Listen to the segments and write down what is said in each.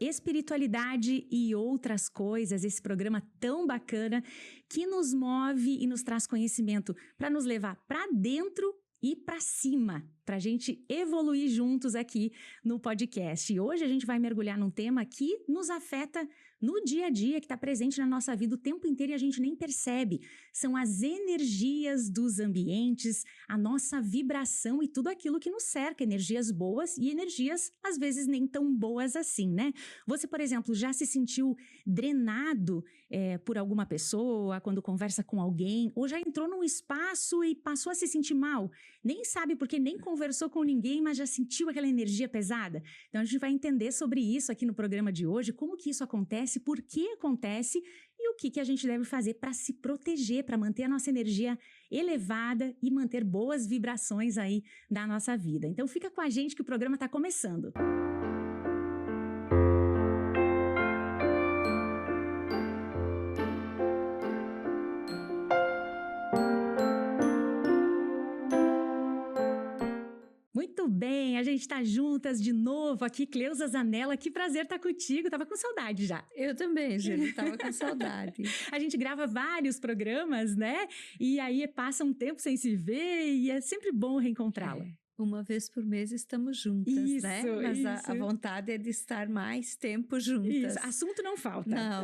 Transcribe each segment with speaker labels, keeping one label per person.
Speaker 1: espiritualidade e outras coisas, esse programa tão bacana que nos move e nos traz conhecimento para nos levar para dentro e para cima, para a gente evoluir juntos aqui no podcast. E hoje a gente vai mergulhar num tema que nos afeta no dia a dia, que está presente na nossa vida o tempo inteiro e a gente nem percebe. São as energias dos ambientes, a nossa vibração e tudo aquilo que nos cerca, energias boas e energias às vezes nem tão boas assim, né? Você, por exemplo, já se sentiu drenado por alguma pessoa quando conversa com alguém, ou já entrou num espaço e passou a se sentir mal? Nem sabe porque nem conversou com ninguém, mas já sentiu aquela energia pesada? Então a gente vai entender sobre isso aqui no programa de hoje, como que isso acontece, por que acontece e o que a gente deve fazer para se proteger, para manter a nossa energia elevada e manter boas vibrações aí da nossa vida. Então fica com a gente que o programa está começando. Muito bem, a gente está juntas de novo aqui, Cleusa Zanella, que prazer estar contigo, tava com saudade já.
Speaker 2: Eu também, Júlia, tava com saudade.
Speaker 1: A gente grava vários programas, né? E aí passa um tempo sem se ver e é sempre bom reencontrá-la.
Speaker 2: Uma vez por mês estamos juntas,
Speaker 1: isso,
Speaker 2: né? Mas a vontade é de estar mais tempo juntas.
Speaker 1: Isso, assunto não falta.
Speaker 2: Não.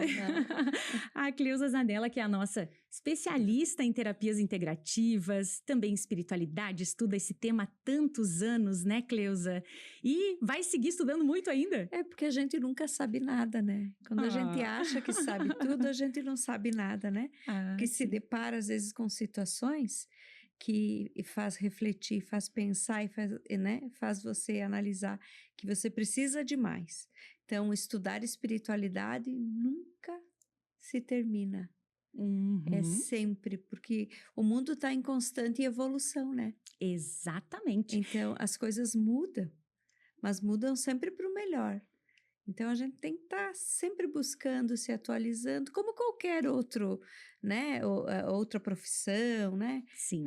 Speaker 1: A Cleusa Zanella, que é a nossa especialista em terapias integrativas, também espiritualidade, estuda esse tema há tantos anos, né, Cleusa? E vai seguir estudando muito ainda?
Speaker 2: É porque a gente nunca sabe nada, né? Quando a gente acha que sabe tudo, a gente não sabe nada, né? Porque se depara, às vezes, com situações que faz refletir, faz pensar e faz você analisar que você precisa de mais. Então, estudar espiritualidade nunca se termina. É sempre, porque o mundo está em constante evolução, né?
Speaker 1: Exatamente.
Speaker 2: Então, as coisas mudam, mas mudam sempre para o melhor. Então, a gente tem que estar sempre buscando, se atualizando, como qualquer outro, né? Outra profissão, né?
Speaker 1: Sim.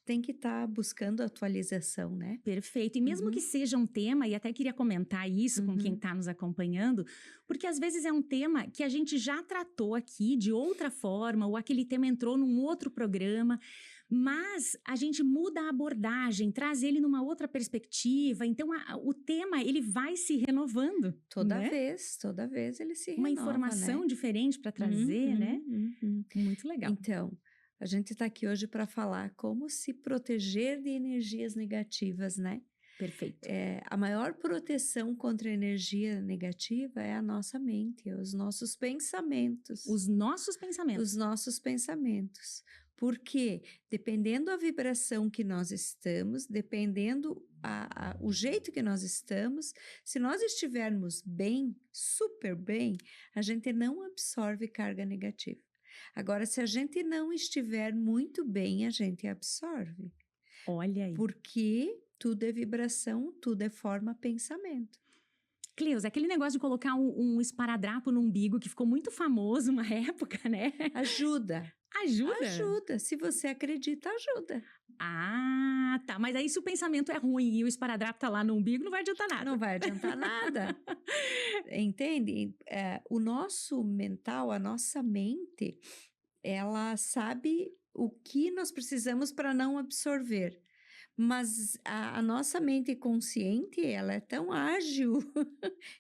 Speaker 2: Tem que estar buscando atualização, né?
Speaker 1: Perfeito. E mesmo que seja um tema, e até queria comentar isso com quem está nos acompanhando, porque às vezes é um tema que a gente já tratou aqui de outra forma, ou aquele tema entrou num outro programa, mas a gente muda a abordagem, traz ele numa outra perspectiva, então o tema ele vai se renovando.
Speaker 2: Toda
Speaker 1: né?
Speaker 2: vez ele se renova,
Speaker 1: uma informação
Speaker 2: né?
Speaker 1: diferente para trazer, né? Muito legal.
Speaker 2: Então, a gente está aqui hoje para falar como se proteger de energias negativas, né?
Speaker 1: Perfeito.
Speaker 2: A maior proteção contra a energia negativa é a nossa mente, os nossos pensamentos.
Speaker 1: Os nossos pensamentos.
Speaker 2: Os nossos pensamentos. Porque dependendo da vibração que nós estamos, dependendo o jeito que nós estamos, se nós estivermos bem, super bem, a gente não absorve carga negativa. Agora, se a gente não estiver muito bem, a gente absorve.
Speaker 1: Olha aí.
Speaker 2: Porque tudo é vibração, tudo é forma, pensamento.
Speaker 1: Cleusa, aquele negócio de colocar um esparadrapo no umbigo que ficou muito famoso uma época, né?
Speaker 2: Ajuda.
Speaker 1: Ajuda?
Speaker 2: Ajuda. Se você acredita, ajuda.
Speaker 1: Ah, tá. Mas aí se o pensamento é ruim e o esparadrapo tá lá no umbigo, não vai adiantar nada.
Speaker 2: Não vai adiantar nada. Entende? O nosso mental, a nossa mente, ela sabe o que nós precisamos para não absorver. Mas a nossa mente consciente, ela é tão ágil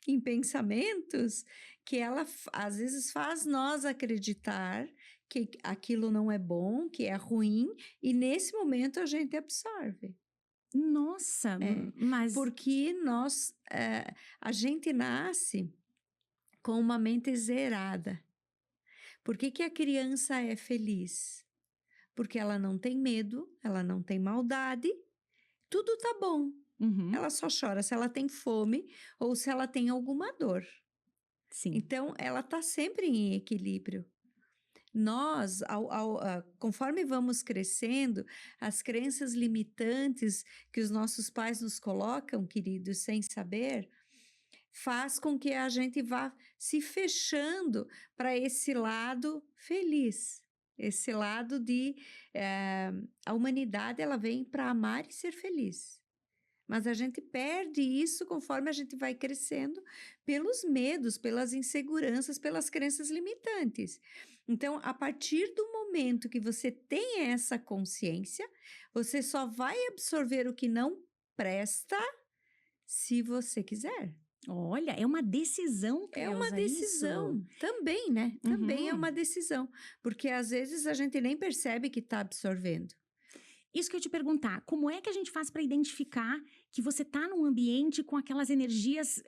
Speaker 2: em pensamentos que ela, às vezes, faz nós acreditar que aquilo não é bom, que é ruim, e nesse momento a gente absorve.
Speaker 1: Nossa, mas...
Speaker 2: Porque a gente nasce com uma mente zerada. Por que a criança é feliz? Porque ela não tem medo, ela não tem maldade, tudo tá bom. Ela só chora se ela tem fome ou se ela tem alguma dor.
Speaker 1: Sim.
Speaker 2: Então, ela tá sempre em equilíbrio. Nós, conforme vamos crescendo, as crenças limitantes que os nossos pais nos colocam, queridos, sem saber, faz com que a gente vá se fechando para esse lado feliz. Esse lado de a humanidade ela vem para amar e ser feliz. Mas a gente perde isso conforme a gente vai crescendo pelos medos, pelas inseguranças, pelas crenças limitantes. Então, a partir do momento que você tem essa consciência, você só vai absorver o que não presta se você quiser.
Speaker 1: Olha, é uma decisão,
Speaker 2: É uma
Speaker 1: Cleusa, isso?
Speaker 2: decisão também, né? Também é
Speaker 1: Uhum.
Speaker 2: uma decisão, porque às vezes a gente nem percebe que está absorvendo.
Speaker 1: Isso que eu ia te perguntar, como é que a gente faz para identificar que você está num ambiente com aquelas energias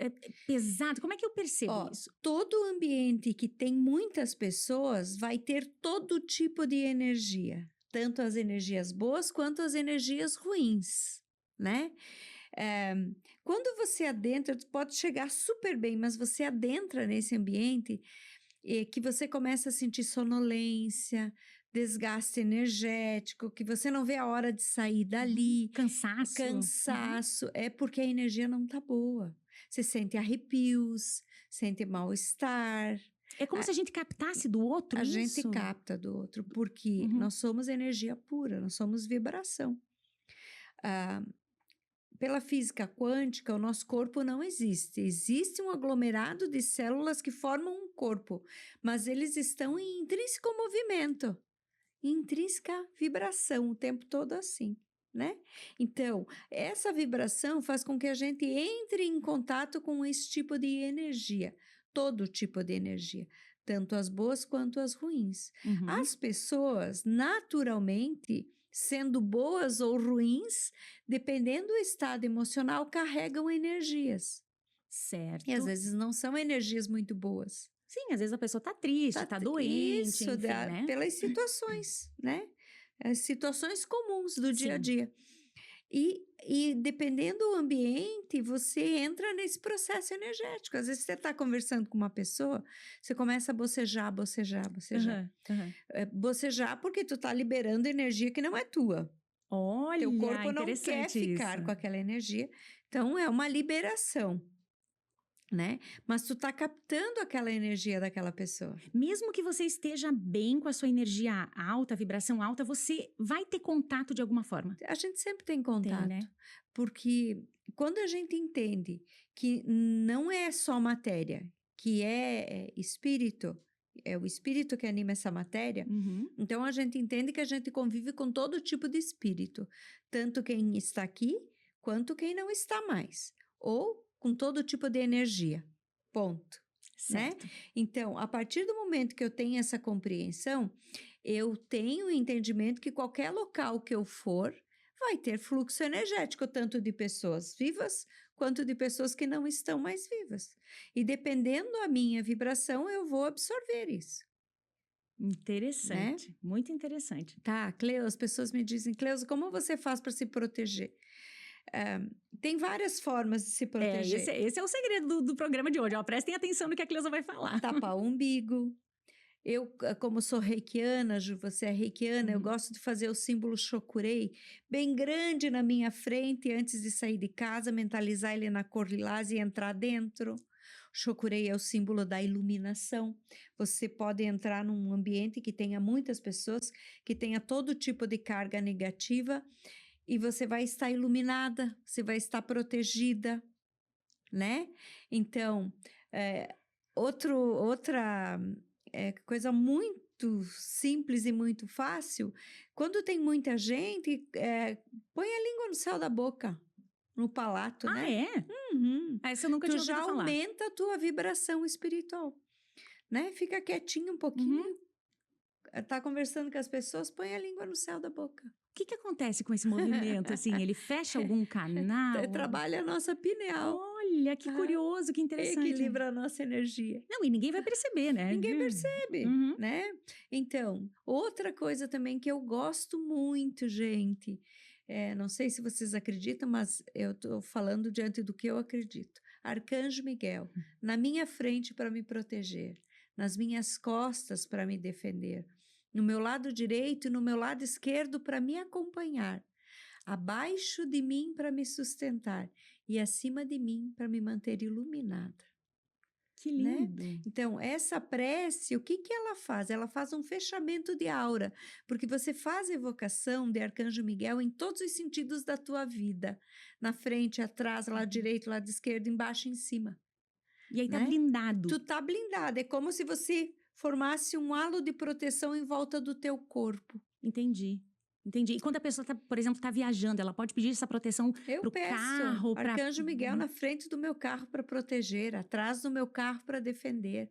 Speaker 1: pesadas? Como é que eu percebo
Speaker 2: Ó,
Speaker 1: isso?
Speaker 2: todo ambiente que tem muitas pessoas vai ter todo tipo de energia, tanto as energias boas quanto as energias ruins, né? Eh, Quando você adentra, tu pode chegar super bem, mas você adentra nesse ambiente que você começa a sentir sonolência, desgaste energético, que você não vê a hora de sair dali,
Speaker 1: Cansaço? Uhum.
Speaker 2: cansaço, é porque a energia não tá boa. Você sente arrepios, sente mal-estar.
Speaker 1: É como
Speaker 2: A,
Speaker 1: se a gente captasse do outro
Speaker 2: a gente
Speaker 1: isso?
Speaker 2: capta do outro, porque
Speaker 1: Uhum.
Speaker 2: nós somos energia pura, nós somos vibração. Ah, Pela física quântica, o nosso corpo não existe. Existe um aglomerado de células que formam um corpo, mas eles estão em intrínseco movimento, em intrínseca vibração o tempo todo assim, né? Então, essa vibração faz com que a gente entre em contato com esse tipo de energia, todo tipo de energia, tanto as boas quanto as ruins.
Speaker 1: Uhum.
Speaker 2: As pessoas, naturalmente, sendo boas ou ruins, dependendo do estado emocional, carregam energias. E às
Speaker 1: Certo.
Speaker 2: vezes não são energias muito boas.
Speaker 1: Sim, às vezes a pessoa tá triste, tá doente,
Speaker 2: Isso,
Speaker 1: enfim, né?
Speaker 2: pelas situações, né? As situações comuns do dia a
Speaker 1: Sim.
Speaker 2: dia. E dependendo do ambiente, você entra nesse processo energético. Às vezes você está conversando com uma pessoa, você começa a bocejar, bocejar, bocejar.
Speaker 1: Aham, aham.
Speaker 2: Bocejar porque tu tá liberando energia que não é tua. Teu
Speaker 1: Olha,
Speaker 2: corpo não quer
Speaker 1: interessante isso.
Speaker 2: ficar com aquela energia. Então, é uma liberação, né? Mas tu tá captando aquela energia daquela pessoa.
Speaker 1: Mesmo que você esteja bem com a sua energia alta, vibração alta, você vai ter contato de alguma forma.
Speaker 2: A gente sempre tem
Speaker 1: Tem,
Speaker 2: contato,
Speaker 1: né?
Speaker 2: porque quando a gente entende que não é só matéria, que é espírito, é o espírito que anima essa matéria,
Speaker 1: Uhum.
Speaker 2: então a gente entende que a gente convive com todo tipo de espírito, tanto quem está aqui quanto quem não está mais, ou com todo tipo de energia. Ponto. Né?
Speaker 1: Certo.
Speaker 2: Então, a partir do momento que eu tenho essa compreensão, eu tenho o entendimento que qualquer local que eu for vai ter fluxo energético, tanto de pessoas vivas quanto de pessoas que não estão mais vivas. E dependendo da minha vibração, eu vou absorver isso, né?
Speaker 1: Interessante, muito interessante.
Speaker 2: Tá, Cleusa, as pessoas me dizem, Cleusa, como você faz para se proteger? Tem várias formas de se proteger.
Speaker 1: Esse é o segredo do programa de hoje. Ó, prestem atenção no que a Cleusa vai falar.
Speaker 2: Tapar o umbigo. Eu, como sou reikiana, Ju, você é reikiana, eu
Speaker 1: Uhum.
Speaker 2: gosto de fazer o símbolo Chokurei bem grande na minha frente antes de sair de casa, mentalizar ele na cor lilás e entrar dentro. Chokurei é o símbolo da iluminação. Você pode entrar num ambiente que tenha muitas pessoas, que tenha todo tipo de carga negativa e você vai estar iluminada, você vai estar protegida, né? Então, outra coisa muito simples e muito fácil, quando tem muita gente, põe a língua no céu da boca, no palato,
Speaker 1: Ah,
Speaker 2: né?
Speaker 1: é?
Speaker 2: Uhum.
Speaker 1: Essa eu nunca
Speaker 2: Tu
Speaker 1: tinha
Speaker 2: já
Speaker 1: ouvido falar.
Speaker 2: aumenta a tua vibração espiritual, né? Fica quietinho um pouquinho,
Speaker 1: Uhum.
Speaker 2: tá conversando com as pessoas, põe a língua no céu da boca.
Speaker 1: O que acontece com esse movimento, assim? Ele fecha algum canal?
Speaker 2: Trabalha a nossa pineal,
Speaker 1: Olha, que curioso, que interessante.
Speaker 2: equilibra a nossa energia.
Speaker 1: Não, e ninguém vai perceber, né?
Speaker 2: Ninguém percebe,
Speaker 1: Uhum.
Speaker 2: né? Então, outra coisa também que eu gosto muito, gente, não sei se vocês acreditam, mas eu estou falando diante do que eu acredito. Arcanjo Miguel, na minha frente para me proteger, nas minhas costas para me defender, no meu lado direito e no meu lado esquerdo para me acompanhar, abaixo de mim para me sustentar e acima de mim para me manter iluminada.
Speaker 1: Que
Speaker 2: né?
Speaker 1: lindo.
Speaker 2: Então, essa prece, o que que ela faz? Ela faz um fechamento de aura, porque você faz evocação de Arcanjo Miguel em todos os sentidos da tua vida. Na frente, atrás, lado direito, lado esquerdo, embaixo e em cima,
Speaker 1: E aí tá
Speaker 2: né?
Speaker 1: blindado.
Speaker 2: Tu tá blindado, é como se você formasse um halo de proteção em volta do teu corpo.
Speaker 1: Entendi. Entendi. E quando a pessoa, tá, por exemplo, está viajando, ela pode pedir essa proteção
Speaker 2: Eu
Speaker 1: pro
Speaker 2: peço
Speaker 1: carro, para...
Speaker 2: Arcanjo Miguel na frente do meu carro para proteger, atrás do meu carro para defender.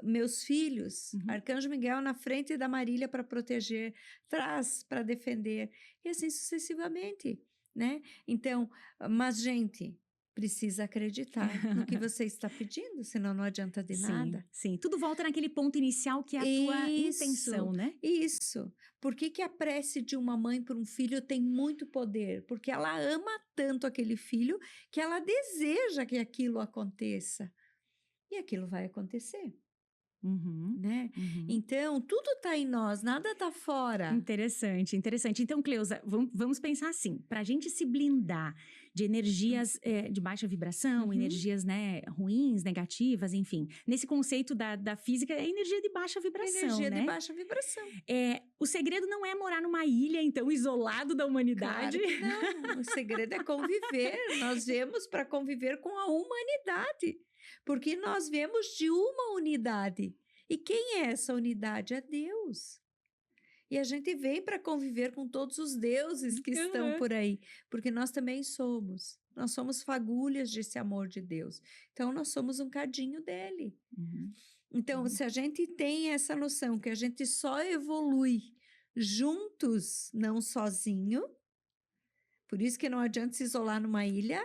Speaker 2: Meus filhos,
Speaker 1: Uhum.
Speaker 2: Arcanjo Miguel na frente da Marília para proteger, atrás para defender, e assim sucessivamente, né? Então, mas gente, precisa acreditar no que você está pedindo, senão não adianta de nada.
Speaker 1: Sim. Tudo volta naquele ponto inicial que é a tua intenção, né?
Speaker 2: Isso. Por que que a prece de uma mãe por um filho tem muito poder? Porque ela ama tanto aquele filho que ela deseja que aquilo aconteça. E aquilo vai acontecer,
Speaker 1: Uhum.
Speaker 2: né?
Speaker 1: Uhum.
Speaker 2: Então, tudo está em nós, nada está fora.
Speaker 1: Interessante. Então, Cleusa, vamos pensar assim, para a gente se blindar de energias de baixa vibração,
Speaker 2: Uhum.
Speaker 1: energias, né, ruins, negativas, enfim. Nesse conceito da física, é energia de baixa vibração,
Speaker 2: Energia
Speaker 1: né?
Speaker 2: de baixa vibração.
Speaker 1: O segredo não é morar numa ilha, então, isolado da humanidade.
Speaker 2: Claro que não. O segredo é conviver. Nós viemos para conviver com a humanidade. Porque nós viemos de uma unidade. E quem é essa unidade? É Deus. E a gente veio para conviver com todos os deuses que estão
Speaker 1: Uhum.
Speaker 2: por aí. Porque nós também somos. Nós somos fagulhas desse amor de Deus. Então, nós somos um cadinho dele.
Speaker 1: Uhum.
Speaker 2: Então, se a gente tem essa noção que a gente só evolui juntos, não sozinho, por isso que não adianta se isolar numa ilha,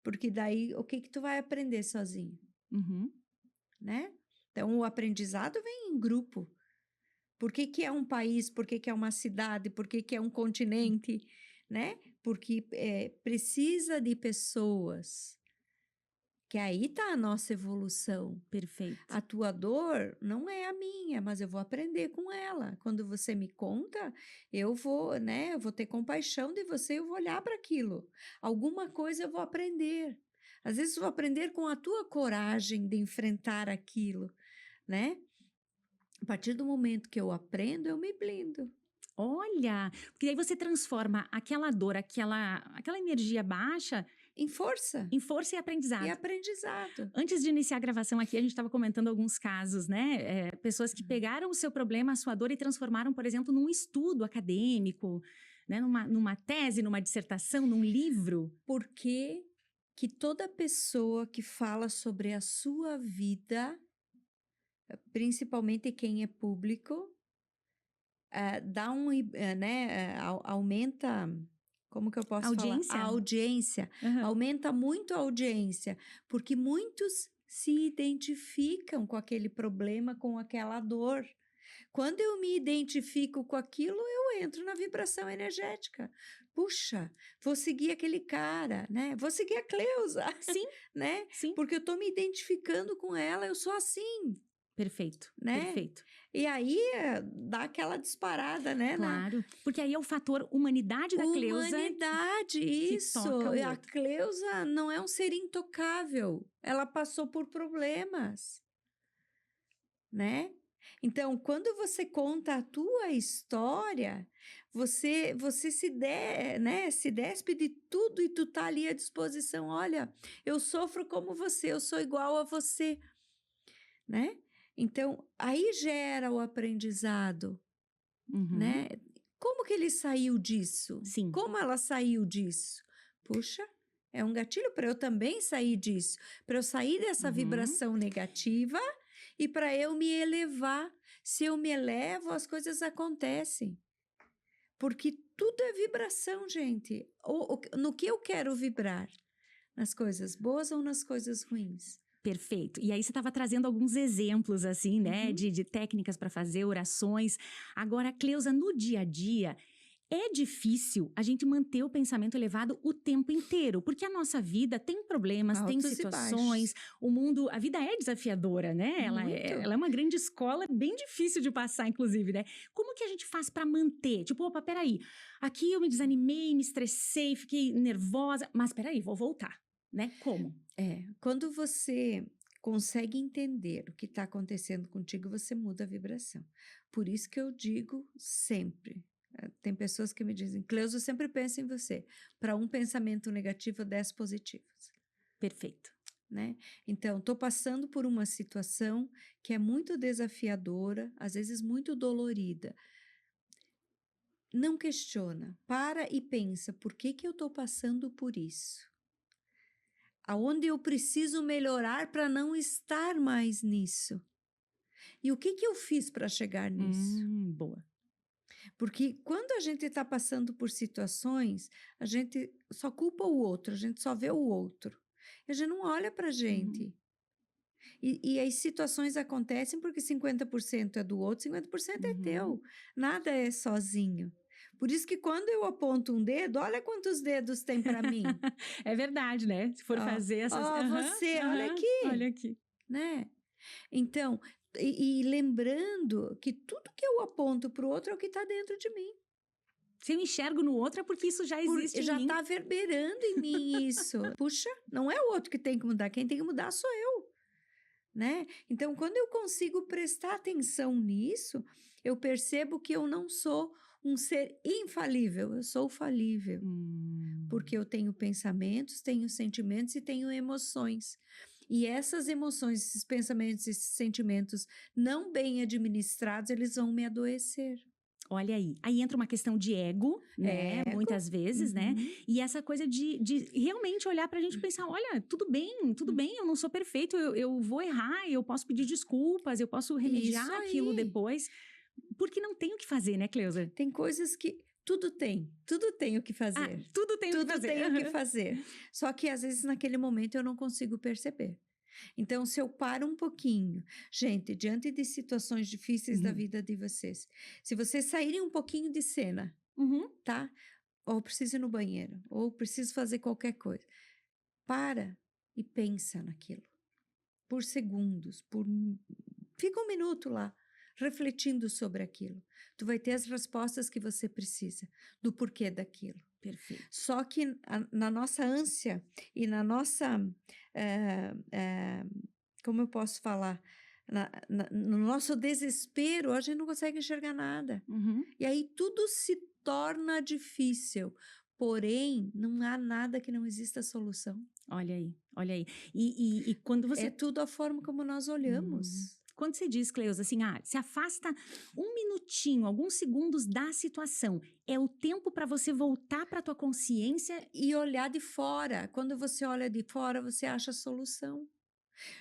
Speaker 2: porque daí o que que tu vai aprender sozinho,
Speaker 1: Uhum.
Speaker 2: né? Então, o aprendizado vem em grupo. Por que que é um país? Por que que é uma cidade? Por que que é um continente? Né? Porque precisa de pessoas. Que aí está a nossa evolução.
Speaker 1: Perfeito.
Speaker 2: A tua dor não é a minha, mas eu vou aprender com ela. Quando você me conta, eu vou, né? Eu vou ter compaixão de você, eu vou olhar para aquilo. Alguma coisa eu vou aprender. Às vezes eu vou aprender com a tua coragem de enfrentar aquilo, né? A partir do momento que eu aprendo, eu me blindo.
Speaker 1: Olha, porque aí você transforma aquela dor, aquela energia baixa
Speaker 2: Em força
Speaker 1: em força e aprendizado.
Speaker 2: e aprendizado.
Speaker 1: Antes de iniciar a gravação aqui, a gente estava comentando alguns casos, né? Pessoas que pegaram o seu problema, a sua dor e transformaram, por exemplo, num estudo acadêmico, né? Numa tese, numa dissertação, num livro.
Speaker 2: Por que que toda pessoa que fala sobre a sua vida, principalmente quem é público, aumenta, como que eu posso
Speaker 1: Audiência?
Speaker 2: falar? A audiência.
Speaker 1: Uhum.
Speaker 2: Aumenta muito a audiência, porque muitos se identificam com aquele problema, com aquela dor. Quando eu me identifico com aquilo, eu entro na vibração energética. Puxa, vou seguir aquele cara, né? Vou seguir a Cleusa,
Speaker 1: Sim,
Speaker 2: né?
Speaker 1: sim.
Speaker 2: Porque eu estou me identificando com ela, eu sou assim,
Speaker 1: Perfeito,
Speaker 2: né?
Speaker 1: perfeito.
Speaker 2: E aí dá aquela disparada, né?
Speaker 1: Claro, porque aí é o fator humanidade da Cleusa.
Speaker 2: Humanidade, isso.
Speaker 1: toca o
Speaker 2: A
Speaker 1: outro.
Speaker 2: Cleusa não é um ser intocável. Ela passou por problemas, né? Então, quando você conta a tua história, você se despe de tudo e tu tá ali à disposição. Olha, eu sofro como você, eu sou igual a você, né? Então, aí gera o aprendizado,
Speaker 1: Uhum.
Speaker 2: né? Como que ele saiu disso?
Speaker 1: Sim.
Speaker 2: Como ela saiu disso? Puxa, é um gatilho para eu também sair disso, para eu sair dessa vibração negativa e para eu me elevar. Se eu me elevo, as coisas acontecem. Porque tudo é vibração, gente. No que eu quero vibrar? Nas coisas boas ou nas coisas ruins?
Speaker 1: Perfeito. E aí você estava trazendo alguns exemplos, assim, né?
Speaker 2: Uhum.
Speaker 1: De técnicas para fazer, orações. Agora, Cleusa, no dia a dia, é difícil a gente manter o pensamento elevado o tempo inteiro, porque a nossa vida tem problemas, tem
Speaker 2: Altos e
Speaker 1: situações, o mundo, a vida é desafiadora, né? Ela
Speaker 2: Muito.
Speaker 1: é uma grande escola, bem difícil de passar, inclusive, né? Como que a gente faz para manter? Tipo, opa, peraí, aqui eu me desanimei, me estressei, fiquei nervosa, mas peraí, vou voltar, né? Como?
Speaker 2: Quando você consegue entender o que está acontecendo contigo, você muda a vibração. Por isso que eu digo sempre, tem pessoas que me dizem, Cleusa, eu sempre penso em você. Para um pensamento negativo, 10 positivos.
Speaker 1: Perfeito.
Speaker 2: Né? Então, estou passando por uma situação que é muito desafiadora, às vezes muito dolorida. Não questiona, para e pensa, por que eu estou passando por isso? Aonde eu preciso melhorar para não estar mais nisso? E o que eu fiz para chegar nisso?
Speaker 1: Boa.
Speaker 2: Porque quando a gente está passando por situações, a gente só culpa o outro, a gente só vê o outro. A gente não olha para a gente. E as situações acontecem porque 50% é do outro, 50% é teu. Nada é sozinho. Por isso que quando eu aponto um dedo, olha quantos dedos tem para mim.
Speaker 1: É verdade, né? Se for fazer essas...
Speaker 2: Você, olha aqui.
Speaker 1: Olha aqui.
Speaker 2: Né? Então, e lembrando que tudo que eu aponto para o outro é o que está dentro de mim.
Speaker 1: Se eu enxergo no outro é porque isso já existe em
Speaker 2: já
Speaker 1: mim.
Speaker 2: está reverberando em mim isso. Puxa, não é o outro que tem que mudar, quem tem que mudar sou eu. Né? Então, quando eu consigo prestar atenção nisso, eu percebo que eu não sou um ser infalível, eu sou falível. Porque eu tenho pensamentos, tenho sentimentos e tenho emoções. E essas emoções, esses pensamentos, esses sentimentos não bem administrados, eles vão me adoecer.
Speaker 1: Olha aí. Aí entra uma questão de ego, né? Muitas vezes, né? E essa coisa de realmente olhar pra gente e pensar, olha, tudo bem, eu não sou perfeito, eu vou errar, eu posso pedir desculpas, eu posso remediar aquilo depois. Porque não tem o que fazer, né, Cleusa?
Speaker 2: Tem coisas que tudo tem o que fazer.
Speaker 1: Tudo tem o que fazer.
Speaker 2: Tudo tem o que fazer. Só que às vezes naquele momento eu não consigo perceber. Então, se eu paro um pouquinho, gente, diante de situações difíceis da vida de vocês, se vocês saírem um pouquinho de cena, tá? Ou preciso ir no banheiro, ou preciso fazer qualquer coisa, para e pensa naquilo. Por segundos, fica um minuto lá, refletindo sobre aquilo. Tu vai ter as respostas que você precisa, do porquê daquilo.
Speaker 1: Perfeito.
Speaker 2: Só que na nossa ânsia e na nossa, como eu posso falar, no nosso desespero, a gente não consegue enxergar nada. E aí tudo se torna difícil. Porém, não há nada que não exista solução.
Speaker 1: Olha aí, olha aí. E quando você...
Speaker 2: É tudo a forma como nós olhamos.
Speaker 1: Quando você diz, Cleusa, assim, se afasta um minutinho, alguns segundos da situação, é o tempo para você voltar para a tua consciência
Speaker 2: e olhar de fora. Quando você olha de fora, você acha a solução.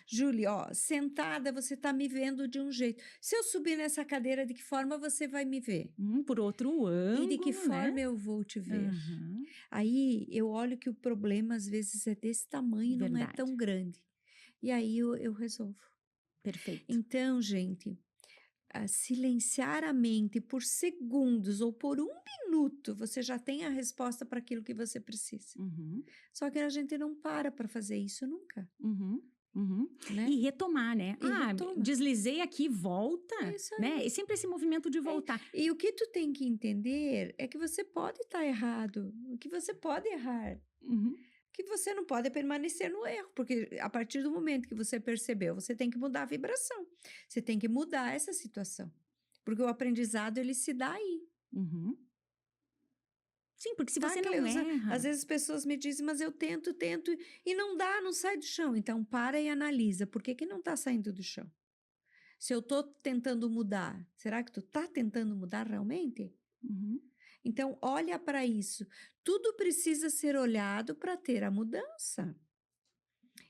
Speaker 2: Júlia, sentada, você está me vendo de um jeito. Se eu subir nessa cadeira, de que forma você vai me ver?
Speaker 1: Por outro ângulo,
Speaker 2: e de que forma eu vou te ver? Aí eu olho que o problema às vezes é desse tamanho, não é tão grande. E aí eu resolvo.
Speaker 1: Perfeito.
Speaker 2: Então, gente, silenciar a mente por segundos ou por um minuto, você já tem a resposta para aquilo que você precisa. Só que a gente não para fazer isso nunca. Né?
Speaker 1: E retomar, né? Deslizei aqui, volta, né? E sempre esse movimento de voltar.
Speaker 2: E o que tu tem que entender é que você pode estar errado, que você pode errar. Que você não pode permanecer no erro, porque a partir do momento que você percebeu, você tem que mudar a vibração, você tem que mudar essa situação, porque o aprendizado ele se dá aí.
Speaker 1: Sim, porque se você não erra...
Speaker 2: Às vezes as pessoas me dizem, mas eu tento e não dá, não sai do chão. Então para e analisa, por que não está saindo do chão? Se eu estou tentando mudar, será que tu está tentando mudar realmente? Então, olha para isso. Tudo precisa ser olhado para ter a mudança.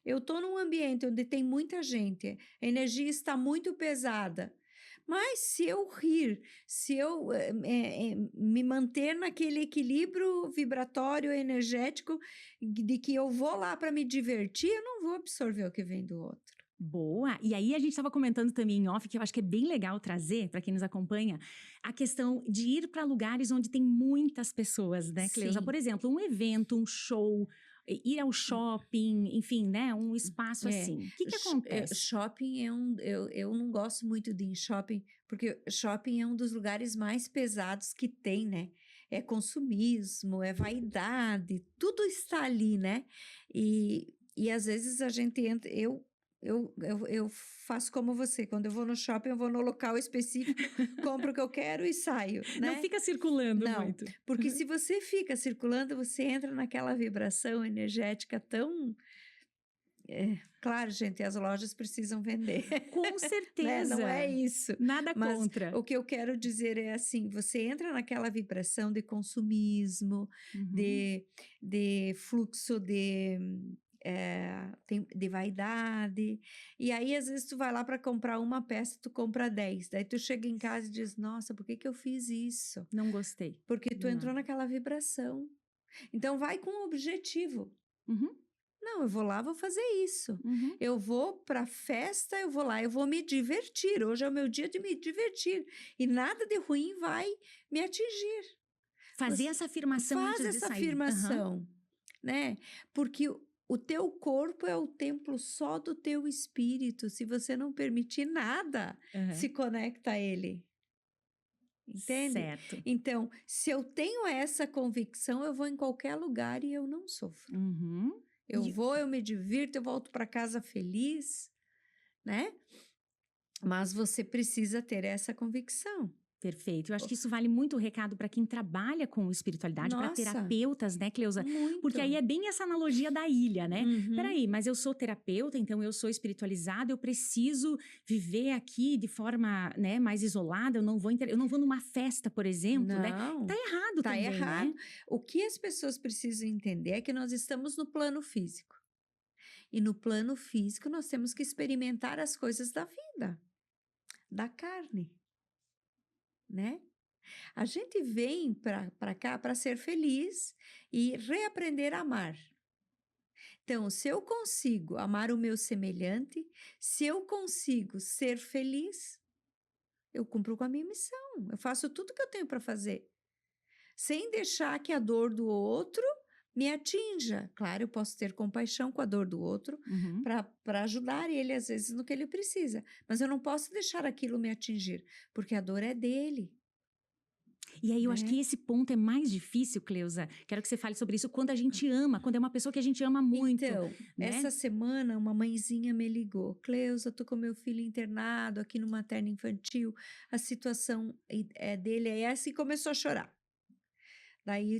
Speaker 2: Eu estou num ambiente onde tem muita gente, a energia está muito pesada. Mas se eu rir, se eu me manter naquele equilíbrio vibratório, energético, de que eu vou lá para me divertir, eu não vou absorver o que vem do outro.
Speaker 1: Boa! E aí a gente estava comentando também em off, que eu acho que é bem legal trazer, para quem nos acompanha, a questão de ir para lugares onde tem muitas pessoas, né, Cleusa? Por exemplo, um evento, um show, ir ao shopping, enfim, né, um espaço assim. O que acontece?
Speaker 2: Shopping eu não gosto muito de ir em shopping, porque shopping é um dos lugares mais pesados que tem, né? É consumismo, é vaidade, tudo está ali, né? E às vezes a gente entra, eu faço como você. Quando eu vou no shopping, eu vou no local específico, compro o que eu quero e saio, né?
Speaker 1: Não fica circulando
Speaker 2: Não,
Speaker 1: muito.
Speaker 2: porque se você fica circulando, você entra naquela vibração energética tão... claro, gente, as lojas precisam vender,
Speaker 1: Com
Speaker 2: né?
Speaker 1: certeza.
Speaker 2: Não é isso.
Speaker 1: Nada
Speaker 2: Mas
Speaker 1: contra.
Speaker 2: o que eu quero dizer é assim, você entra naquela vibração de consumismo,
Speaker 1: Uhum.
Speaker 2: de fluxo de vaidade, e aí às vezes tu vai lá para comprar uma peça, tu compra 10, daí tu chega em casa e diz, nossa, por que que eu fiz isso?
Speaker 1: Não gostei.
Speaker 2: Porque tu
Speaker 1: Não.
Speaker 2: entrou naquela vibração. Então vai com um objetivo.
Speaker 1: Uhum.
Speaker 2: Não, eu vou lá, vou fazer isso.
Speaker 1: Uhum.
Speaker 2: Eu vou para festa, eu vou lá, eu vou me divertir. Hoje é o meu dia de me divertir. E nada de ruim vai me atingir.
Speaker 1: Fazer
Speaker 2: Você
Speaker 1: essa afirmação
Speaker 2: faz
Speaker 1: antes de
Speaker 2: essa
Speaker 1: sair.
Speaker 2: afirmação, né? Porque o teu corpo é o templo só do teu espírito. Se você não permitir nada,
Speaker 1: Aham.
Speaker 2: se conecta a ele. Entende?
Speaker 1: Certo.
Speaker 2: Então, se eu tenho essa convicção, eu vou em qualquer lugar e eu não sofro.
Speaker 1: Uhum.
Speaker 2: Eu
Speaker 1: E-
Speaker 2: vou, eu me divirto, eu volto para casa feliz, né? Mas você precisa ter essa convicção.
Speaker 1: Perfeito. Eu acho que isso vale muito o recado para quem trabalha com espiritualidade, para
Speaker 2: Nossa,
Speaker 1: terapeutas, né, Cleusa?
Speaker 2: muito.
Speaker 1: Porque aí é bem essa analogia da ilha, né?
Speaker 2: Uhum.
Speaker 1: Peraí, mas eu sou terapeuta, então eu sou espiritualizada, eu preciso viver aqui de forma, né, mais isolada, eu não vou numa festa, por exemplo, né?
Speaker 2: Não,
Speaker 1: Tá errado
Speaker 2: tá
Speaker 1: também,
Speaker 2: errado.
Speaker 1: né?
Speaker 2: O que as pessoas precisam entender é que nós estamos no plano físico. E no plano físico nós temos que experimentar as coisas da vida, da carne, né? A gente vem para cá para ser feliz e reaprender a amar. Então, se eu consigo amar o meu semelhante, se eu consigo ser feliz, eu cumpro com a minha missão. Eu faço tudo que eu tenho para fazer, sem deixar que a dor do outro me atinja. Claro, eu posso ter compaixão com a dor do outro
Speaker 1: Uhum.
Speaker 2: para ajudar ele, às vezes, no que ele precisa. Mas eu não posso deixar aquilo me atingir, porque a dor é dele.
Speaker 1: E aí eu acho
Speaker 2: né?
Speaker 1: que esse ponto é mais difícil, Cleusa. Quero que você fale sobre isso quando a gente ama, quando é uma pessoa que a gente ama muito.
Speaker 2: Então,
Speaker 1: né?
Speaker 2: essa semana uma mãezinha me ligou. Cleusa, tô com meu filho internado aqui no materno infantil. A situação dele é essa e começou a chorar. Daí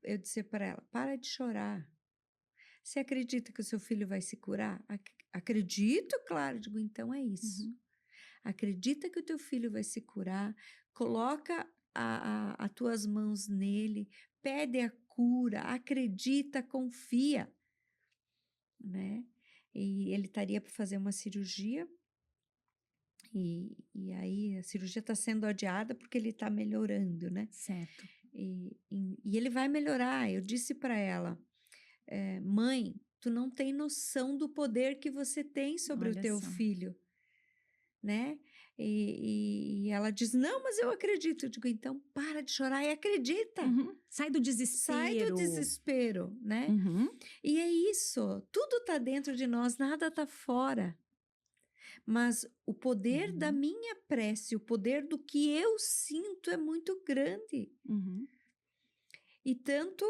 Speaker 2: eu disse para ela, para de chorar. Você acredita que o seu filho vai se curar? Acredito, claro. Digo, então é isso.
Speaker 1: Uhum.
Speaker 2: Acredita que o teu filho vai se curar, coloca as tuas mãos nele, pede a cura, acredita, confia, né? E ele estaria para fazer uma cirurgia, e aí a cirurgia está sendo adiada porque ele está melhorando, né?
Speaker 1: Certo.
Speaker 2: E ele vai melhorar. Eu disse para ela, mãe, tu não tem noção do poder que você tem sobre o
Speaker 1: Olha
Speaker 2: teu
Speaker 1: só.
Speaker 2: filho, né? E ela diz, não, mas eu acredito. Eu digo, então para de chorar e acredita.
Speaker 1: Uhum. Sai do desespero.
Speaker 2: Sai do desespero, né?
Speaker 1: Uhum.
Speaker 2: E é isso, tudo está dentro de nós, nada está fora. Mas o poder da minha prece, o poder do que eu sinto é muito grande.
Speaker 1: Uhum.
Speaker 2: E tanto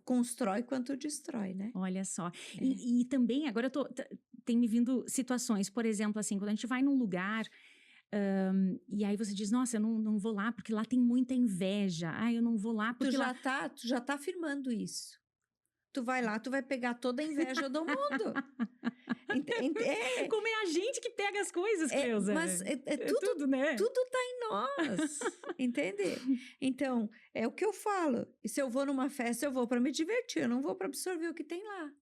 Speaker 2: constrói quanto destrói, né?
Speaker 1: Olha só. E também, agora tem me vindo situações, por exemplo, assim, quando a gente vai num lugar e aí você diz, nossa, eu não vou lá porque lá tem muita inveja. Ah, eu não vou lá porque
Speaker 2: Tu já tá afirmando isso. Tu vai lá, tu vai pegar toda a inveja do mundo.
Speaker 1: Como é a gente que pega as coisas, Cleusa?
Speaker 2: Mas
Speaker 1: tudo, né?
Speaker 2: Tudo tá em nós, entende? Então, é o que eu falo. E se eu vou numa festa, eu vou para me divertir, eu não vou para absorver o que tem lá.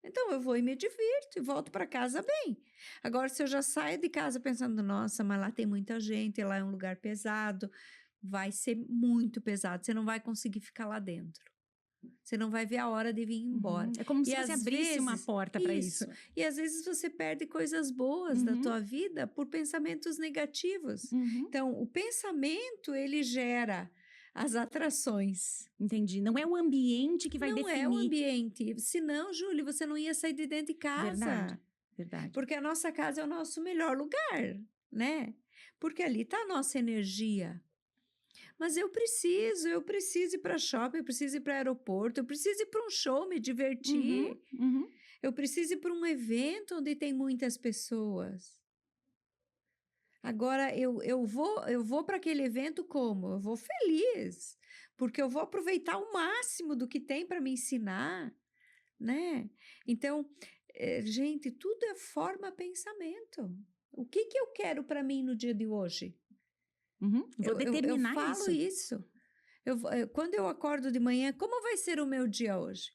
Speaker 2: Então, eu vou e me divirto e volto para casa bem. Agora, se eu já saio de casa pensando, nossa, mas lá tem muita gente, lá é um lugar pesado, vai ser muito pesado, você não vai conseguir ficar lá dentro. Você não vai ver a hora de vir embora.
Speaker 1: É como se
Speaker 2: E
Speaker 1: você
Speaker 2: às
Speaker 1: abrisse uma
Speaker 2: vezes,
Speaker 1: porta para isso.
Speaker 2: E às vezes você perde coisas boas da tua vida por pensamentos negativos. Então, o pensamento, ele gera as atrações.
Speaker 1: Entendi. Não é o ambiente que vai definir.
Speaker 2: Não é o ambiente. Senão, Júlia, você não ia sair de dentro de casa.
Speaker 1: Verdade.
Speaker 2: Porque a nossa casa é o nosso melhor lugar, né? Porque ali está a nossa energia. Mas eu preciso ir para shopping, eu preciso ir para aeroporto, eu preciso ir para um show, me divertir. Eu preciso ir para um evento onde tem muitas pessoas. Agora, eu vou para aquele evento como? Eu vou feliz, porque eu vou aproveitar o máximo do que tem para me ensinar, né? Então, gente, tudo é forma pensamento. O que que eu quero para mim no dia de hoje?
Speaker 1: Uhum. Vou
Speaker 2: Eu
Speaker 1: determinar
Speaker 2: falo isso. Quando eu acordo de manhã, como vai ser o meu dia hoje?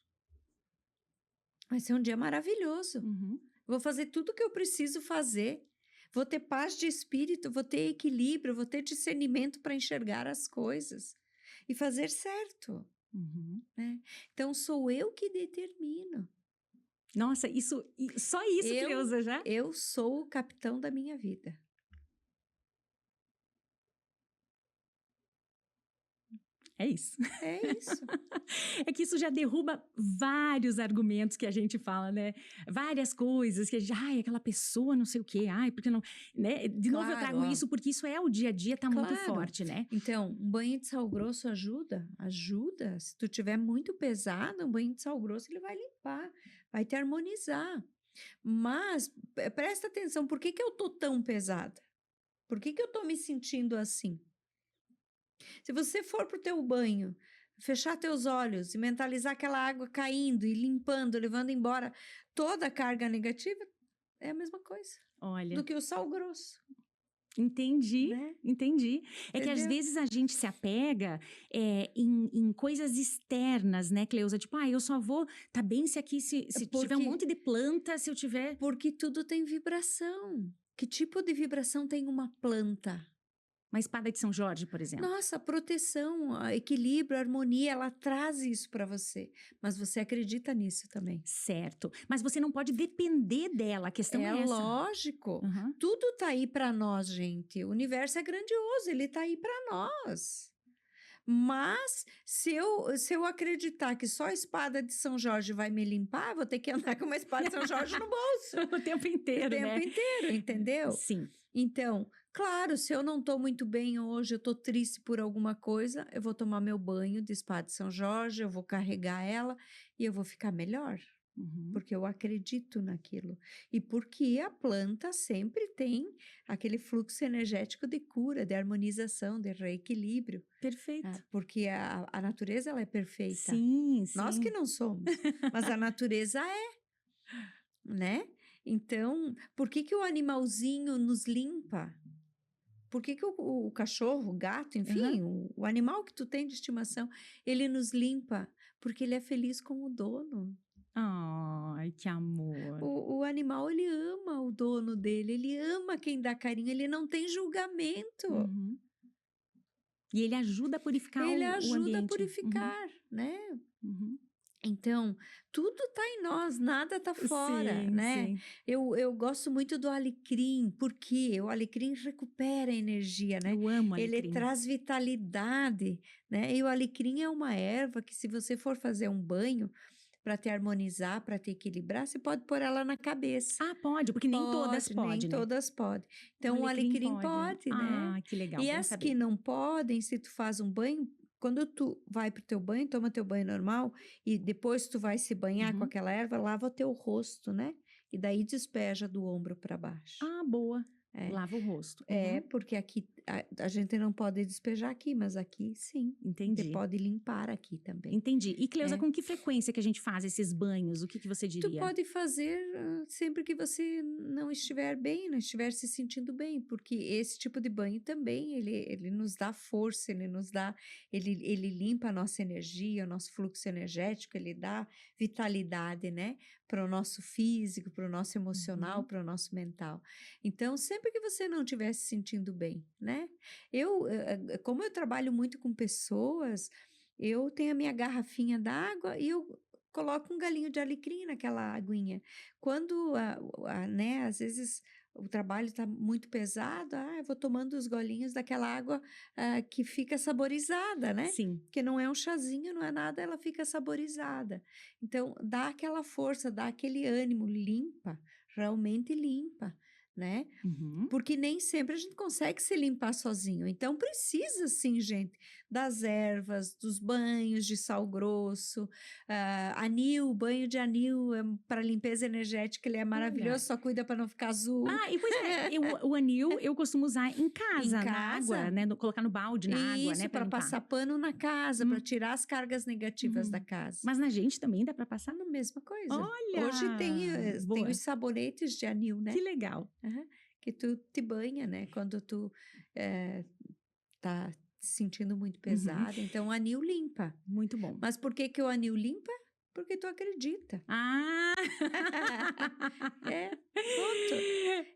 Speaker 2: Vai ser um dia maravilhoso.
Speaker 1: Uhum.
Speaker 2: Vou fazer tudo o que eu preciso fazer. Vou ter paz de espírito, vou ter equilíbrio, vou ter discernimento para enxergar as coisas e fazer certo,
Speaker 1: Uhum.
Speaker 2: né? Então, sou eu que determino.
Speaker 1: Nossa, só isso, Cleusa, já?
Speaker 2: Eu sou o capitão da minha vida.
Speaker 1: É isso.
Speaker 2: É isso.
Speaker 1: É que isso já derruba vários argumentos que a gente fala, né? Várias coisas que a gente, ai, aquela pessoa não sei o quê, ai, porque não, né? De novo eu
Speaker 2: Claro,
Speaker 1: trago isso porque isso é o dia a dia, tá muito
Speaker 2: Claro.
Speaker 1: forte, né?
Speaker 2: Então, um banho de sal grosso ajuda? Ajuda. Se tu tiver muito pesado, um banho de sal grosso ele vai limpar, vai te harmonizar. Mas presta atenção, por que que eu tô tão pesada? Por que que eu tô me sentindo assim? Se você for pro teu banho, fechar teus olhos e mentalizar aquela água caindo e limpando, levando embora toda a carga negativa, é a mesma coisa
Speaker 1: Olha,
Speaker 2: do que o sal grosso,
Speaker 1: entendi.
Speaker 2: né?
Speaker 1: Entendi. É que às
Speaker 2: Entendeu?
Speaker 1: vezes a gente se apega em coisas externas, né, Cleusa? Tipo, eu só vou tá bem se aqui se tiver um
Speaker 2: Porque
Speaker 1: monte de planta, se eu tiver.
Speaker 2: Porque tudo tem vibração. Que tipo de vibração tem uma planta?
Speaker 1: Uma espada de São Jorge, por exemplo.
Speaker 2: Nossa, proteção, equilíbrio, harmonia, ela traz isso para você. Mas você acredita nisso também.
Speaker 1: Certo. Mas você não pode depender dela, a questão é essa.
Speaker 2: Lógico.
Speaker 1: Uhum.
Speaker 2: Tudo tá aí para nós, gente. O universo é grandioso, ele tá aí para nós. Mas se eu acreditar que só a espada de São Jorge vai me limpar, eu vou ter que andar com uma espada de São Jorge no bolso
Speaker 1: O tempo inteiro,
Speaker 2: o tempo
Speaker 1: né?
Speaker 2: inteiro, entendeu?
Speaker 1: Sim.
Speaker 2: Então, claro, se eu não estou muito bem hoje, eu estou triste por alguma coisa, eu vou tomar meu banho de espada de São Jorge, eu vou carregar ela e eu vou ficar melhor,
Speaker 1: Uhum.
Speaker 2: porque eu acredito naquilo. E porque a planta sempre tem aquele fluxo energético de cura, de harmonização, de reequilíbrio,
Speaker 1: Perfeito.
Speaker 2: porque a natureza ela é perfeita.
Speaker 1: Sim,
Speaker 2: Nós
Speaker 1: sim.
Speaker 2: que não somos, mas a natureza é, né? Então, por que que o animalzinho nos limpa? Por que que o cachorro, o gato, enfim, o animal que tu tem de estimação, ele nos limpa? Porque ele é feliz com o dono.
Speaker 1: Ai, que amor.
Speaker 2: O animal, ele ama o dono dele, ele ama quem dá carinho, ele não tem julgamento.
Speaker 1: Uhum. E ele ajuda a purificar
Speaker 2: Ele
Speaker 1: o
Speaker 2: ajuda a
Speaker 1: ambiente.
Speaker 2: purificar, né?
Speaker 1: Uhum.
Speaker 2: Então, tudo está em nós, nada está fora,
Speaker 1: Sim,
Speaker 2: né?
Speaker 1: sim.
Speaker 2: Eu gosto muito do alecrim, porque o alecrim recupera a energia, né?
Speaker 1: Eu amo
Speaker 2: Ele
Speaker 1: alecrim.
Speaker 2: traz vitalidade, né? E o alecrim é uma erva que, se você for fazer um banho para te harmonizar, para te equilibrar, você pode pôr ela na cabeça.
Speaker 1: Ah, pode, porque nem todas
Speaker 2: Nem
Speaker 1: podem, né?
Speaker 2: todas podem. Então, o alecrim pode, né?
Speaker 1: Ah, que legal,
Speaker 2: E
Speaker 1: bom
Speaker 2: as
Speaker 1: saber.
Speaker 2: que não podem, se tu faz um banho, quando tu vai pro teu banho, toma teu banho normal e depois tu vai se banhar com
Speaker 1: Uhum.
Speaker 2: aquela erva, lava o teu rosto, né? E daí despeja do ombro para baixo.
Speaker 1: Ah, boa.
Speaker 2: É.
Speaker 1: Lava o rosto.
Speaker 2: É,
Speaker 1: Uhum.
Speaker 2: porque aqui a gente não pode despejar aqui, mas aqui sim. Você
Speaker 1: Entendi.
Speaker 2: pode limpar aqui também.
Speaker 1: Entendi. E, Cleusa,
Speaker 2: É.
Speaker 1: com que frequência que a gente faz esses banhos? O que você
Speaker 2: Tu
Speaker 1: diria?
Speaker 2: pode fazer sempre que você não estiver bem, não estiver se sentindo bem, porque esse tipo de banho também, ele nos dá força, ele limpa a nossa energia, o nosso fluxo energético, ele dá vitalidade, né? Para o nosso físico, para o nosso emocional,
Speaker 1: Uhum.
Speaker 2: para o nosso mental. Então, sempre que você não estiver se sentindo bem, né? Como eu trabalho muito com pessoas, eu tenho a minha garrafinha d'água e eu coloco um galinho de alecrim naquela aguinha. Quando, né, às vezes o trabalho está muito pesado, eu vou tomando os golinhos daquela água que fica saborizada, né?
Speaker 1: Sim.
Speaker 2: Que não é um chazinho, não é nada, ela fica saborizada. Então, dá aquela força, dá aquele ânimo, limpa, realmente limpa, né?
Speaker 1: Uhum.
Speaker 2: Porque nem sempre a gente consegue se limpar sozinho. Então, precisa sim, gente, das ervas, dos banhos de sal grosso, anil, banho de anil para limpeza energética, ele é maravilhoso, só cuida para não ficar azul.
Speaker 1: E pois é, o anil eu costumo usar em casa,
Speaker 2: Em
Speaker 1: na
Speaker 2: casa?
Speaker 1: água, né? Colocar no balde, na água, né?
Speaker 2: Isso, para
Speaker 1: limpar.
Speaker 2: passar pano na casa, para tirar as cargas negativas da casa.
Speaker 1: Mas na gente também dá para passar?
Speaker 2: A mesma coisa.
Speaker 1: Olha!
Speaker 2: Hoje tem
Speaker 1: Boa.
Speaker 2: os sabonetes de anil, né?
Speaker 1: Que legal.
Speaker 2: Que tu te banha, né? Quando tu tá se sentindo muito pesada. Então, o anil limpa.
Speaker 1: Muito bom.
Speaker 2: Mas por que o anil limpa? Porque tu acredita. Ponto.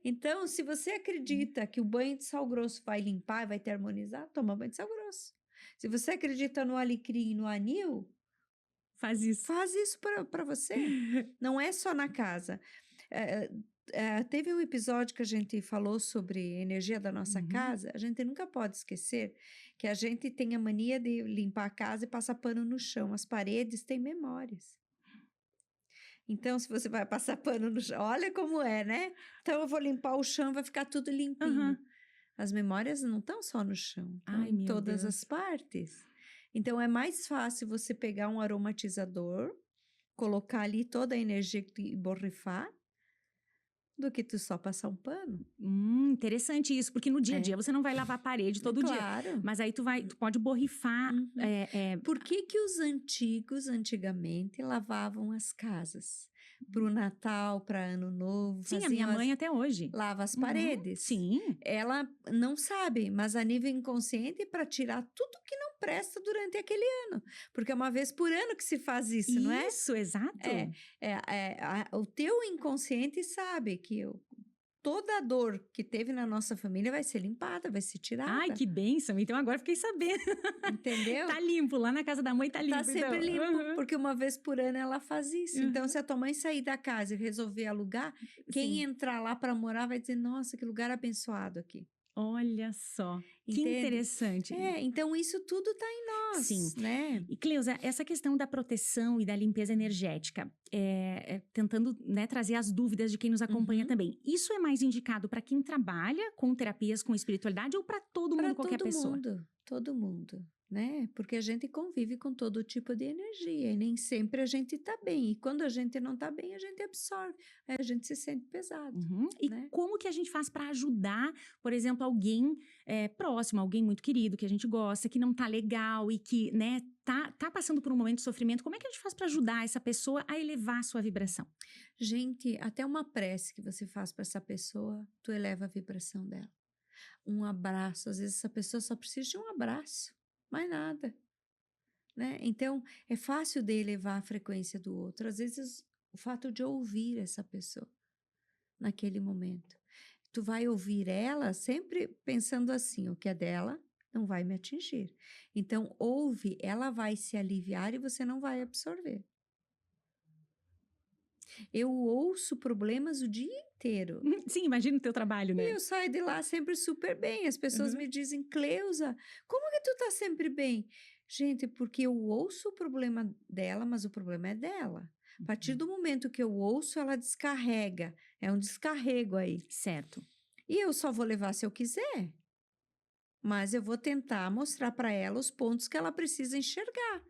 Speaker 2: Então, se você acredita que o banho de sal grosso vai limpar, vai te harmonizar, toma banho de sal grosso. Se você acredita no alecrim e no anil,
Speaker 1: faz isso
Speaker 2: para você. Não é só na casa. Teve um episódio que a gente falou sobre energia da nossa casa. A gente nunca pode esquecer que a gente tem a mania de limpar a casa e passar pano no chão. As paredes têm memórias. Então, se você vai passar pano no chão, olha como é, né? Então, eu vou limpar o chão, vai ficar tudo limpinho. As memórias não estão só no chão, estão em todas as partes. Então, é mais fácil você pegar um aromatizador, colocar ali toda a energia e borrifar, do que tu só passar um pano.
Speaker 1: Interessante isso, porque no dia a dia você não vai lavar a parede todo dia. Mas aí tu pode borrifar.
Speaker 2: Por que os antigos, antigamente, lavavam as casas? Para o Natal, para Ano Novo.
Speaker 1: Sim, a minha mãe até hoje.
Speaker 2: Lava as paredes.
Speaker 1: Sim.
Speaker 2: Ela não sabe, mas a nível inconsciente, para tirar tudo que não presta durante aquele ano. Porque é uma vez por ano que se faz isso, não é?
Speaker 1: Isso, exato.
Speaker 2: O teu inconsciente sabe que toda a dor que teve na nossa família vai ser limpada, vai ser tirada.
Speaker 1: Ai, que bênção. Então, agora fiquei sabendo.
Speaker 2: Entendeu?
Speaker 1: Tá limpo. Lá na casa da mãe tá limpo.
Speaker 2: Tá sempre limpo, porque uma vez por ano ela faz isso. Então, se a tua mãe sair da casa e resolver alugar, quem entrar lá para morar vai dizer, nossa, que lugar abençoado aqui.
Speaker 1: Olha só, que interessante.
Speaker 2: Então isso tudo está em nós.
Speaker 1: Sim.
Speaker 2: Né?
Speaker 1: E Cleusa, essa questão da proteção e da limpeza energética, tentando, né, trazer as dúvidas de quem nos acompanha também. Isso é mais indicado para quem trabalha com terapias com espiritualidade ou para todo mundo, qualquer pessoa?
Speaker 2: Todo mundo. Né? Porque a gente convive com todo tipo de energia e nem sempre a gente está bem. E quando a gente não está bem, a gente absorve, aí a gente se sente pesado.
Speaker 1: E como que a gente faz para ajudar, por exemplo, alguém próximo, alguém muito querido, que a gente gosta, que não tá legal e que, né, tá passando por um momento de sofrimento? Como é que a gente faz para ajudar essa pessoa a elevar a sua vibração?
Speaker 2: Gente, até uma prece que você faz para essa pessoa, tu eleva a vibração dela. Um abraço, às vezes essa pessoa só precisa de um abraço. Mais nada, né? Então, é fácil de elevar a frequência do outro. Às vezes, o fato de ouvir essa pessoa naquele momento. Tu vai ouvir ela sempre pensando assim, o que é dela não vai me atingir. Então, ouve, ela vai se aliviar e você não vai absorver. Eu ouço problemas o dia inteiro.
Speaker 1: Sim, imagina o teu trabalho, né?
Speaker 2: E eu saio de lá sempre super bem. As pessoas me dizem, Cleusa, como que tu tá sempre bem? Gente, porque eu ouço o problema dela, mas o problema é dela. A partir do momento que eu ouço, ela descarrega. É um descarrego aí.
Speaker 1: Certo.
Speaker 2: E eu só vou levar se eu quiser. Mas eu vou tentar mostrar para ela os pontos que ela precisa enxergar.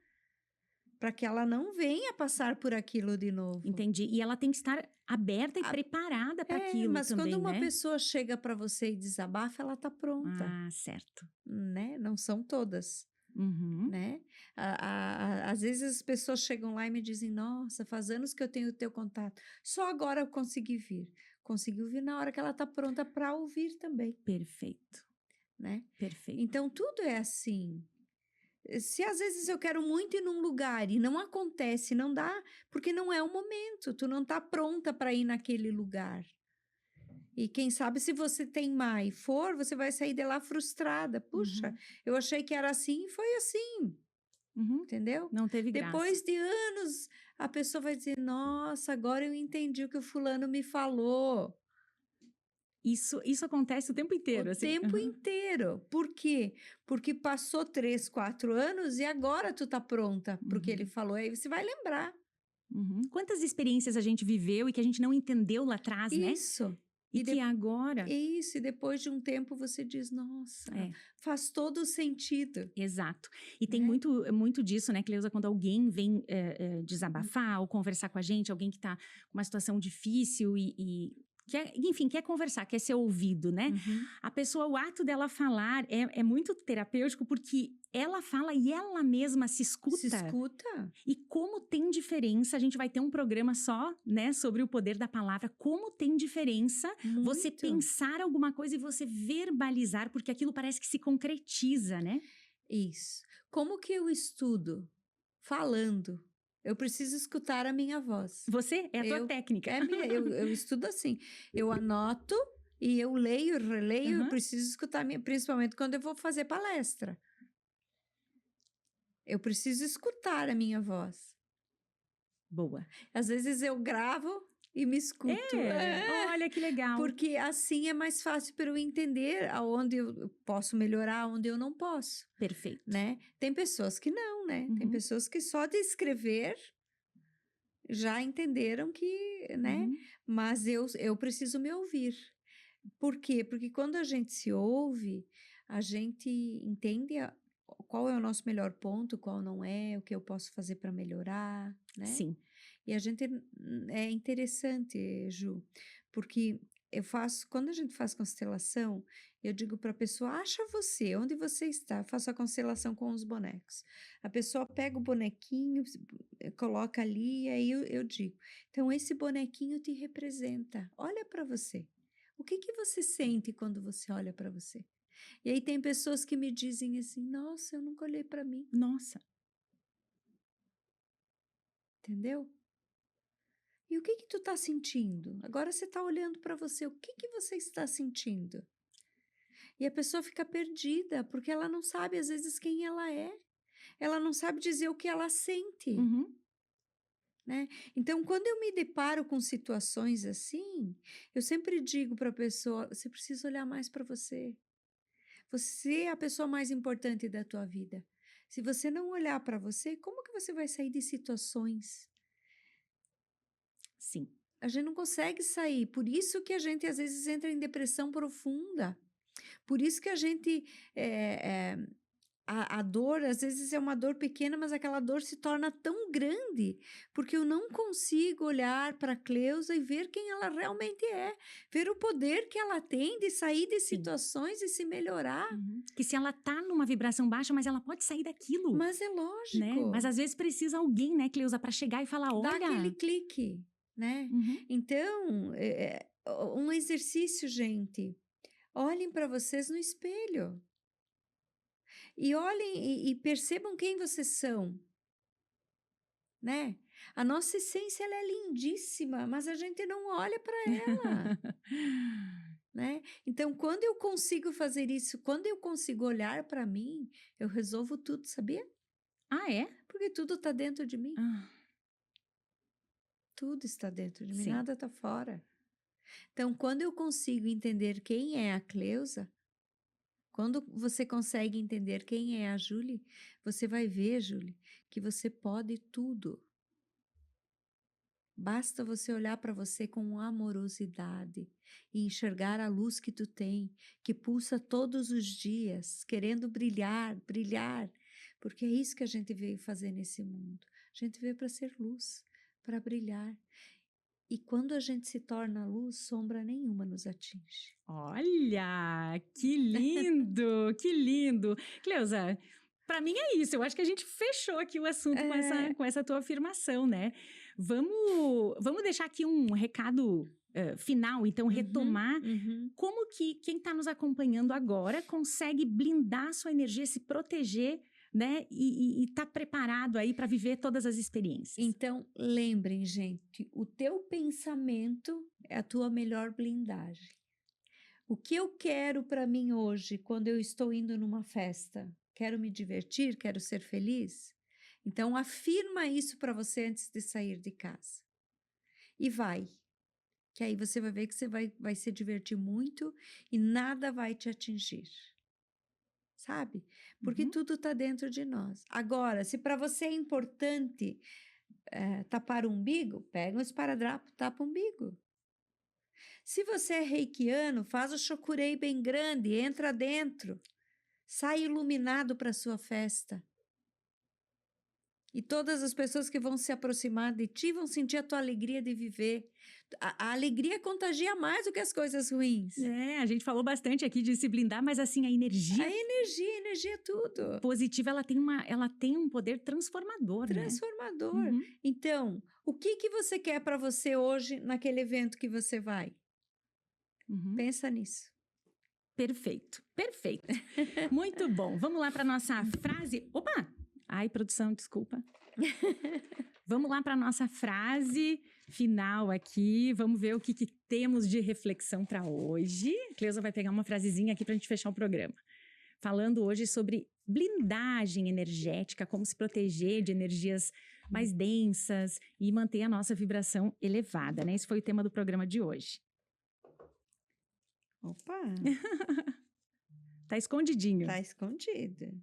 Speaker 2: Para que ela não venha passar por aquilo de novo.
Speaker 1: Entendi. E ela tem que estar aberta e preparada para aquilo
Speaker 2: mas
Speaker 1: também,
Speaker 2: quando uma
Speaker 1: né?
Speaker 2: pessoa chega para você e desabafa, ela está pronta.
Speaker 1: Certo.
Speaker 2: Né? Não são todas. Né? Às vezes as pessoas chegam lá e me dizem, nossa, faz anos que eu tenho o teu contato. Só agora eu consegui vir. Conseguiu vir na hora que ela está pronta para ouvir também.
Speaker 1: Perfeito.
Speaker 2: Né?
Speaker 1: Perfeito.
Speaker 2: Então, tudo é assim. Se às vezes eu quero muito ir num lugar e não acontece, não dá, porque não é o momento, tu não está pronta para ir naquele lugar. E quem sabe se você teimar e for, você vai sair de lá frustrada. Puxa, eu achei que era assim e foi assim. Entendeu?
Speaker 1: Não teve graça.
Speaker 2: Depois de anos, a pessoa vai dizer, nossa, agora eu entendi o que o fulano me falou.
Speaker 1: Isso acontece o tempo inteiro.
Speaker 2: O tempo inteiro. Por quê? Porque passou 3, 4 anos e agora tu tá pronta pro que ele falou. Aí você vai lembrar.
Speaker 1: Quantas experiências a gente viveu e que a gente não entendeu lá atrás, né?
Speaker 2: Isso.
Speaker 1: E que agora...
Speaker 2: Isso, e depois de um tempo você diz, nossa,
Speaker 1: É.
Speaker 2: faz todo o sentido.
Speaker 1: Exato. E tem
Speaker 2: Né?
Speaker 1: muito disso, né, Cleusa, quando alguém vem desabafar ou conversar com a gente, alguém que está com uma situação difícil e quer, enfim, quer conversar, quer ser ouvido, né? A pessoa, o ato dela falar é muito terapêutico porque ela fala e ela mesma se escuta.
Speaker 2: Se escuta.
Speaker 1: E como tem diferença, a gente vai ter um programa só, né, sobre o poder da palavra, como tem diferença você
Speaker 2: Muito.
Speaker 1: pensar alguma coisa e você verbalizar, porque aquilo parece que se concretiza, né?
Speaker 2: Isso. Como que eu estudo? Falando. Eu preciso escutar a minha voz.
Speaker 1: Você é a tua técnica.
Speaker 2: Eu estudo assim. Eu anoto e eu leio, releio. Eu
Speaker 1: Uhum.
Speaker 2: preciso escutar, principalmente quando eu vou fazer palestra. Eu preciso escutar a minha voz.
Speaker 1: Boa.
Speaker 2: Às vezes eu gravo e me escuto.
Speaker 1: Olha que legal.
Speaker 2: Porque assim é mais fácil para eu entender aonde eu posso melhorar, aonde eu não posso.
Speaker 1: Perfeito.
Speaker 2: Né? Tem pessoas que não, né? Tem pessoas que só de escrever já entenderam que, né? Mas eu preciso me ouvir. Por quê? Porque quando a gente se ouve, a gente entende qual é o nosso melhor ponto, qual não é, o que eu posso fazer para melhorar, né?
Speaker 1: Sim.
Speaker 2: E a gente é interessante, Ju, porque quando a gente faz constelação, eu digo para a pessoa, acha você, onde você está, faço a constelação com os bonecos. A pessoa pega o bonequinho, coloca ali, e aí eu digo, então esse bonequinho te representa, olha para você. O que você sente quando você olha para você? E aí tem pessoas que me dizem assim, nossa, eu nunca olhei para mim.
Speaker 1: Nossa.
Speaker 2: Entendeu? E o que tu está sentindo? Agora você está olhando para você, o que você está sentindo? E a pessoa fica perdida, porque ela não sabe, às vezes, quem ela é. Ela não sabe dizer o que ela sente. Né? Então, quando eu me deparo com situações assim, eu sempre digo para a pessoa, você precisa olhar mais para você. Você é a pessoa mais importante da tua vida. Se você não olhar para você, como que você vai sair de situações?
Speaker 1: Sim.
Speaker 2: A gente não consegue sair. Por isso que a gente, às vezes, entra em depressão profunda. Por isso que a gente... a dor, às vezes, é uma dor pequena, mas aquela dor se torna tão grande, porque eu não consigo olhar para a Cleusa e ver quem ela realmente é, ver o poder que ela tem de sair de situações e se melhorar.
Speaker 1: Que se ela tá numa vibração baixa, mas ela pode sair daquilo.
Speaker 2: Mas é lógico.
Speaker 1: Né? Mas às vezes precisa alguém, né, Cleusa, para chegar e falar, olha...
Speaker 2: Dá aquele clique, né? Então, um exercício, gente. Olhem para vocês no espelho. E olhem e percebam quem vocês são, né? A nossa essência, ela é lindíssima, mas a gente não olha para ela, né? Então, quando eu consigo fazer isso, quando eu consigo olhar para mim, eu resolvo tudo, sabia?
Speaker 1: Ah, é?
Speaker 2: Porque tudo está dentro de mim. Tudo está dentro de mim, nada está fora. Então, quando eu consigo entender quem é a Cleusa, quando você consegue entender quem é a Julie, você vai ver, Julie, que você pode tudo. Basta você olhar para você com amorosidade e enxergar a luz que tu tem, que pulsa todos os dias, querendo brilhar, brilhar, porque é isso que a gente veio fazer nesse mundo. A gente veio para ser luz, para brilhar. E quando a gente se torna luz, sombra nenhuma nos atinge.
Speaker 1: Olha, que lindo, que lindo. Cleusa, para mim é isso. Eu acho que a gente fechou aqui o assunto com essa tua afirmação, né? Vamos deixar aqui um recado final, então retomar como que quem está nos acompanhando agora consegue blindar a sua energia, se proteger, né? E tá preparado aí para viver todas as experiências.
Speaker 2: Então, lembrem, gente, o teu pensamento é a tua melhor blindagem. O que eu quero para mim hoje, quando eu estou indo numa festa? Quero me divertir? Quero ser feliz? Então, afirma isso para você antes de sair de casa. E vai. Que aí você vai ver que você vai se divertir muito e nada vai te atingir. Sabe? Porque tudo está dentro de nós. Agora, se para você é importante tapar o umbigo, pega um esparadrapo, tapa o umbigo. Se você é reikiano, faz o chokurei bem grande, entra dentro. Sai iluminado para a sua festa. E todas as pessoas que vão se aproximar de ti vão sentir a tua alegria de viver. A alegria contagia mais do que as coisas ruins.
Speaker 1: A gente falou bastante aqui de se blindar, mas assim, a energia
Speaker 2: A energia é tudo.
Speaker 1: positiva, ela tem um poder transformador,
Speaker 2: Transformador.
Speaker 1: né? Uhum.
Speaker 2: Então, o que você quer para você hoje naquele evento que você vai?
Speaker 1: Uhum.
Speaker 2: Pensa nisso.
Speaker 1: Perfeito. Muito bom. Vamos lá para nossa frase. Opa! Ai, produção, desculpa. Vamos lá para nossa frase final aqui. Vamos ver o que temos de reflexão para hoje. Cleusa vai pegar uma frasezinha aqui para a gente fechar o programa. Falando hoje sobre blindagem energética, como se proteger de energias mais densas e manter a nossa vibração elevada, né? Esse foi o tema do programa de hoje.
Speaker 2: Opa!
Speaker 1: Tá escondidinho.
Speaker 2: Tá escondido.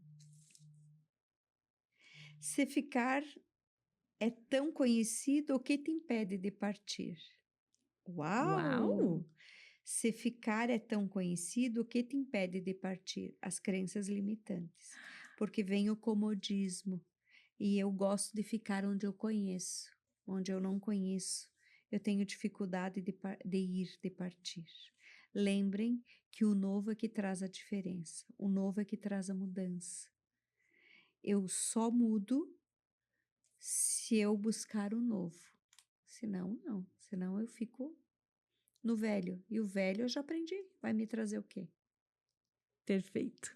Speaker 2: Se ficar é tão conhecido, o que te impede de partir?
Speaker 1: Uau!
Speaker 2: Se ficar é tão conhecido, o que te impede de partir? As crenças limitantes. Porque vem o comodismo. E eu gosto de ficar onde eu conheço. Onde eu não conheço, eu tenho dificuldade de partir. Lembrem que o novo é que traz a diferença. O novo é que traz a mudança. Eu só mudo se eu buscar o novo. Senão, não. Senão eu fico no velho. E o velho eu já aprendi. Vai me trazer o quê?
Speaker 1: Perfeito.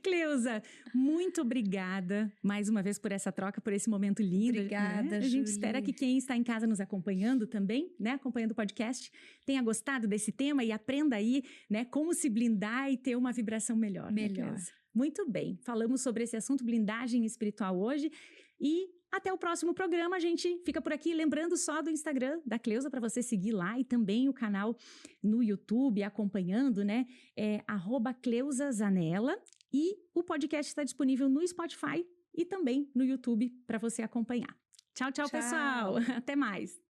Speaker 1: Cleusa, muito obrigada mais uma vez por essa troca, por esse momento lindo.
Speaker 2: Obrigada,
Speaker 1: né? A gente espera que quem está em casa nos acompanhando também, né, acompanhando o podcast, tenha gostado desse tema e aprenda aí, né, como se blindar e ter uma vibração melhor.
Speaker 2: Melhor.
Speaker 1: Né, muito bem. Falamos sobre esse assunto, blindagem espiritual hoje e até o próximo programa. A gente fica por aqui, lembrando só do Instagram da Cleusa para você seguir lá e também o canal no YouTube acompanhando, né? É @CleusaZanella e o podcast está disponível no Spotify e também no YouTube para você acompanhar. Tchau, pessoal. Até mais.